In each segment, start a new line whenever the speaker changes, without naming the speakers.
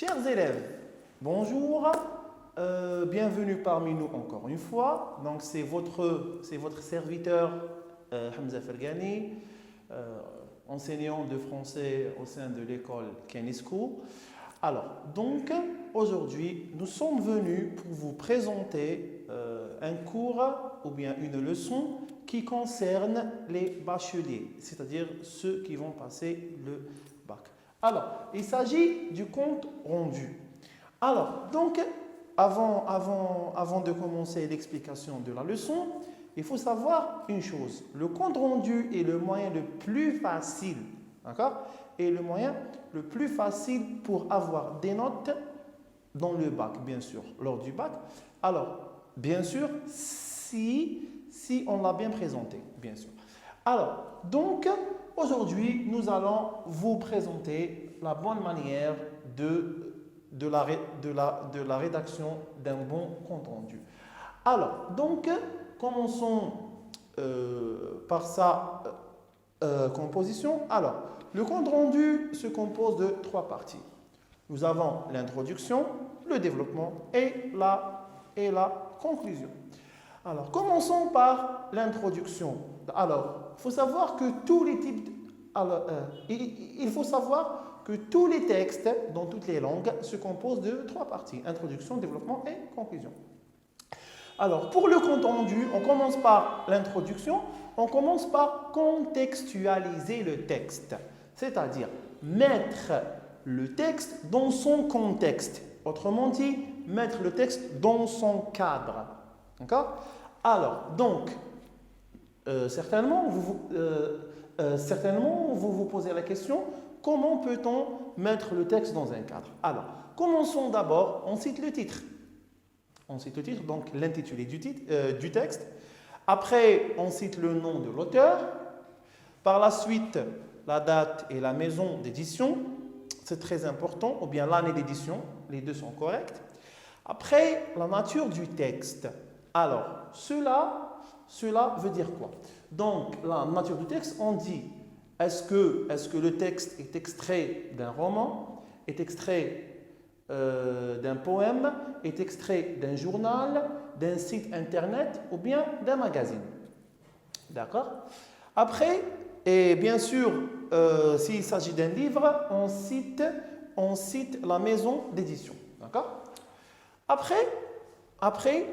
Chers élèves, bonjour, bienvenue parmi nous encore une fois. Donc c'est votre serviteur Hamza Fergani, enseignant de français au sein de l'école Kenny School. Alors, donc aujourd'hui, nous sommes venus pour vous présenter un cours ou bien une leçon qui concerne les bacheliers, c'est-à-dire ceux qui vont passer le bac. Alors, il s'agit du compte rendu. Alors, donc, avant de commencer l'explication de la leçon, il faut savoir une chose. Le compte rendu est le moyen le plus facile, d'accord? Et le moyen le plus facile pour avoir des notes dans le bac, bien sûr, lors du bac. Alors, bien sûr, si on l'a bien présenté, bien sûr. Alors, donc, aujourd'hui, nous allons vous présenter la bonne manière de la rédaction d'un bon compte rendu. Alors, donc, commençons par sa composition. Alors, le compte rendu se compose de 3 parties. Nous avons l'introduction, le développement et la conclusion. Alors, commençons par l'introduction. Alors, il faut savoir que tous les types... il faut savoir que tous les textes dans toutes les langues se composent de 3 parties. Introduction, développement et conclusion. Alors, pour le compte rendu, on commence par l'introduction. On commence par contextualiser le texte. C'est-à-dire mettre le texte dans son contexte. Autrement dit, mettre le texte dans son cadre. D'accord? Alors, donc, certainement, vous vous posez la question, comment peut-on mettre le texte dans un cadre? Alors, commençons d'abord, on cite le titre. On cite le titre, donc l'intitulé du texte. Après, on cite le nom de l'auteur. Par la suite, la date et la maison d'édition. C'est très important, ou bien l'année d'édition. Les deux sont corrects. Après, la nature du texte. Alors, cela veut dire quoi? Donc, la nature du texte, on dit, est-ce que le texte est extrait d'un roman, est extrait d'un poème, est extrait d'un journal, d'un site internet ou bien d'un magazine? D'accord? Après, et bien sûr, s'il s'agit d'un livre, on cite la maison d'édition. D'accord? Après,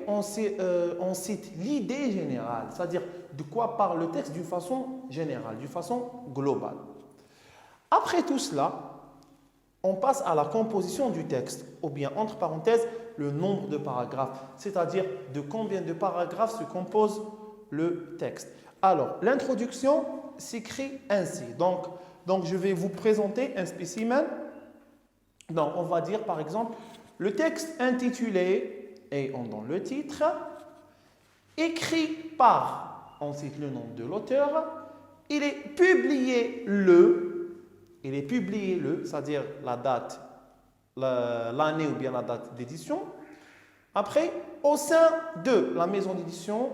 on cite l'idée générale, c'est-à-dire de quoi parle le texte d'une façon générale, d'une façon globale. Après tout cela, on passe à la composition du texte, ou bien, entre parenthèses, le nombre de paragraphes, c'est-à-dire de combien de paragraphes se compose le texte. Alors, l'introduction s'écrit ainsi. Donc, je vais vous présenter un spécimen. Donc, on va dire, par exemple, le texte intitulé, et on donne le titre, écrit par, on cite le nom de l'auteur, il est publié c'est-à-dire la date, l'année ou bien la date d'édition. Après, au sein de la maison d'édition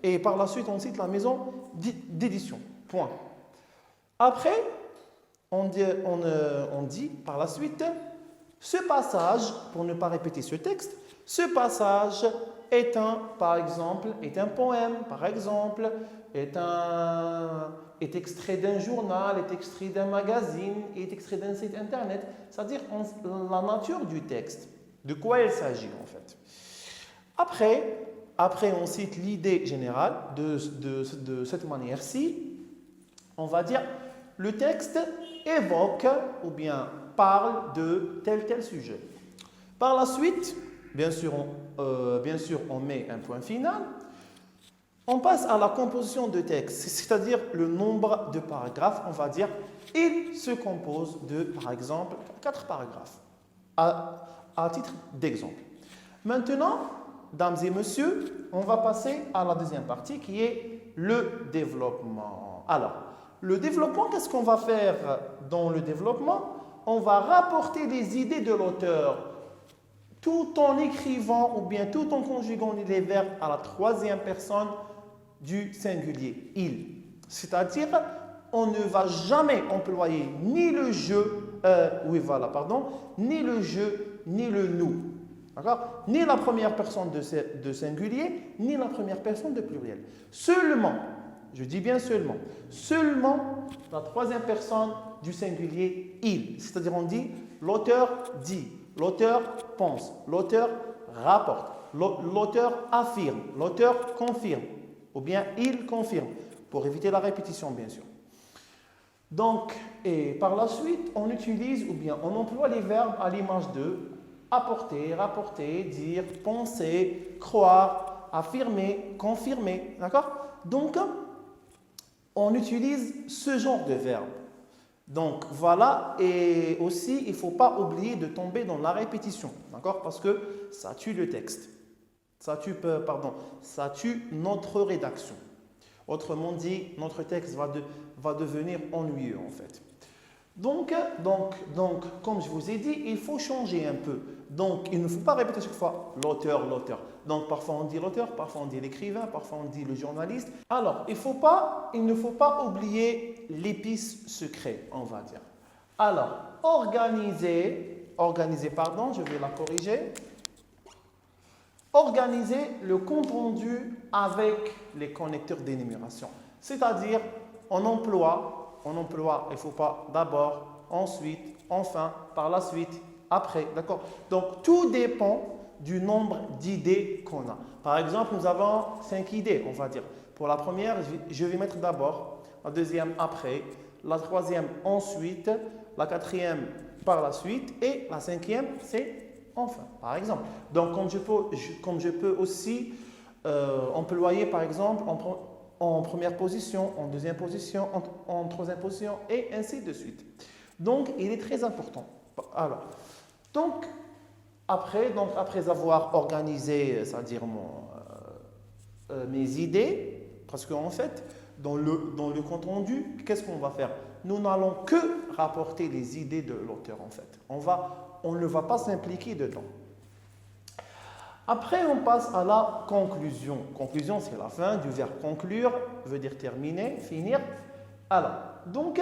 et par la suite, on cite la maison d'édition. Point. Après, on dit par la suite, ce passage, pour ne pas répéter ce texte, ce passage est un poème, par exemple, est extrait d'un journal, est extrait d'un magazine, est extrait d'un site internet. C'est-à-dire la nature du texte, de quoi il s'agit en fait. Après, on cite l'idée générale de cette manière-ci. On va dire, le texte évoque ou bien parle de tel sujet. Par la suite, bien sûr, on met un point final. On passe à la composition de texte, c'est-à-dire le nombre de paragraphes. On va dire, il se compose de, par exemple, 4 paragraphes, à titre d'exemple. Maintenant, dames et messieurs, on va passer à la deuxième partie qui est le développement. Alors, le développement, qu'est-ce qu'on va faire dans le développement? On va rapporter les idées de l'auteur tout en écrivant ou bien tout en conjuguant les verbes à la 3e personne du singulier, il. C'est-à-dire, on ne va jamais employer ni le je oui, voilà, pardon, ni le je, ni le nous. D'accord? Ni la première personne de singulier, ni la première personne de pluriel. Seulement, je dis bien seulement, seulement la troisième personne du singulier il. C'est-à-dire on dit l'auteur dit, l'auteur pense, l'auteur rapporte, l'auteur affirme, l'auteur confirme, ou bien il confirme, pour éviter la répétition bien sûr. Donc, et par la suite, on utilise ou bien on emploie les verbes à l'image de apporter, rapporter, dire, penser, croire, affirmer, confirmer. D'accord? Donc, on utilise ce genre de verbes. Donc, voilà. Et aussi, il ne faut pas oublier de tomber dans la répétition. D'accord? Parce que ça tue le texte. Ça tue notre rédaction. Autrement dit, notre texte va devenir ennuyeux en fait. Donc, comme je vous ai dit, il faut changer un peu. Donc, il ne faut pas répéter chaque fois l'auteur, l'auteur. Donc, parfois on dit l'auteur, parfois on dit l'écrivain, parfois on dit le journaliste. Alors, il ne faut pas oublier l'épice secret, on va dire. Alors, organiser, je vais la corriger. Organiser le compte-rendu avec les connecteurs d'énumération. C'est-à-dire, on emploie, il ne faut pas d'abord, ensuite, enfin, par la suite, après. D'accord? Donc, tout dépend du nombre d'idées qu'on a. Par exemple, nous avons 5 idées, on va dire. Pour la première, je vais mettre d'abord, la deuxième après, la troisième ensuite, la quatrième par la suite et la cinquième, c'est enfin, par exemple. Donc, comme je peux aussi employer, par exemple, en première position, en deuxième position, en troisième position, et ainsi de suite. Donc, il est très important. Alors, donc, après avoir organisé, c'est-à-dire mes idées, parce qu'en fait, dans le compte rendu, qu'est-ce qu'on va faire? Nous n'allons que rapporter les idées de l'auteur, en fait. On ne va pas s'impliquer dedans. Après, on passe à la conclusion. Conclusion, c'est la fin du verbe conclure, veut dire terminer, finir. Alors, donc,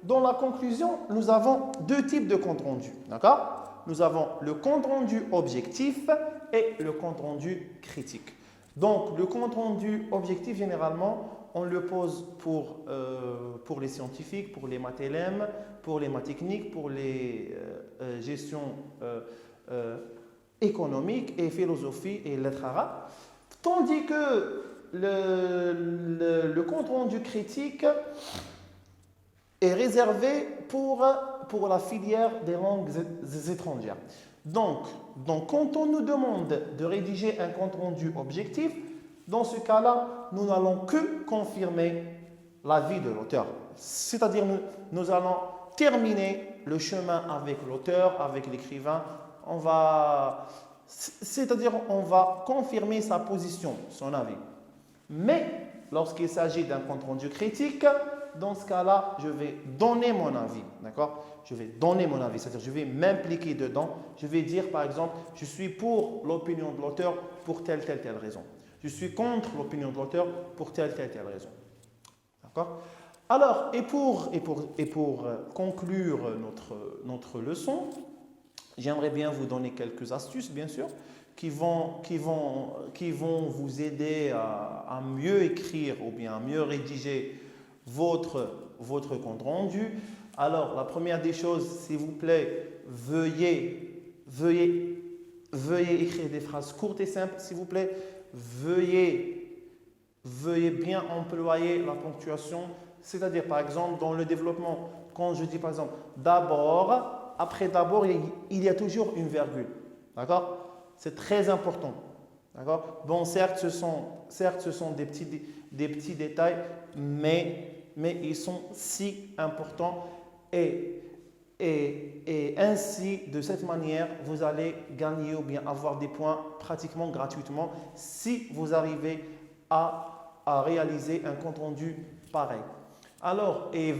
dans la conclusion, nous avons deux types de compte rendu. D'accord? Nous avons le compte rendu objectif et le compte rendu critique. Donc, le compte rendu objectif, généralement, on le pose pour les scientifiques, pour les maths LM, pour les maths techniques, pour les gestions économiques et philosophie et lettres arabes. Tandis que le compte rendu critique est réservé pour la filière des langues étrangères. Donc, quand on nous demande de rédiger un compte rendu objectif, dans ce cas-là, nous n'allons que confirmer l'avis de l'auteur. C'est-à-dire, nous allons terminer le chemin avec l'auteur, avec l'écrivain. C'est-à-dire, on va confirmer sa position, son avis. Mais, lorsqu'il s'agit d'un compte rendu critique, dans ce cas-là, je vais donner mon avis. D'accord? Je vais donner mon avis, c'est-à-dire je vais m'impliquer dedans. Je vais dire, par exemple, je suis pour l'opinion de l'auteur pour telle raison. Je suis contre l'opinion de l'auteur pour telle raison. D'accord? Alors, et pour conclure notre leçon, j'aimerais bien vous donner quelques astuces, bien sûr, qui vont vous aider à mieux écrire ou bien à mieux rédiger votre compte rendu. Alors, la première des choses, s'il vous plaît, veuillez écrire des phrases courtes et simples, s'il vous plaît. Veuillez bien employer la ponctuation, c'est-à-dire, par exemple, dans le développement, quand je dis, par exemple, d'abord, après d'abord, il y a toujours une virgule. D'accord? C'est très important. D'accord? Bon, certes, ce sont des petits détails, mais ils sont si importants et ainsi, de cette manière, vous allez gagner ou bien avoir des points pratiquement gratuitement si vous arrivez à réaliser un compte rendu pareil. Alors, et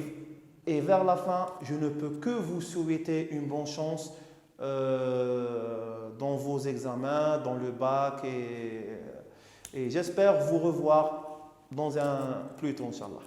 vers la fin, je ne peux que vous souhaiter une bonne chance dans vos examens, dans le bac et j'espère vous revoir dans un plus tôt, Inch'Allah.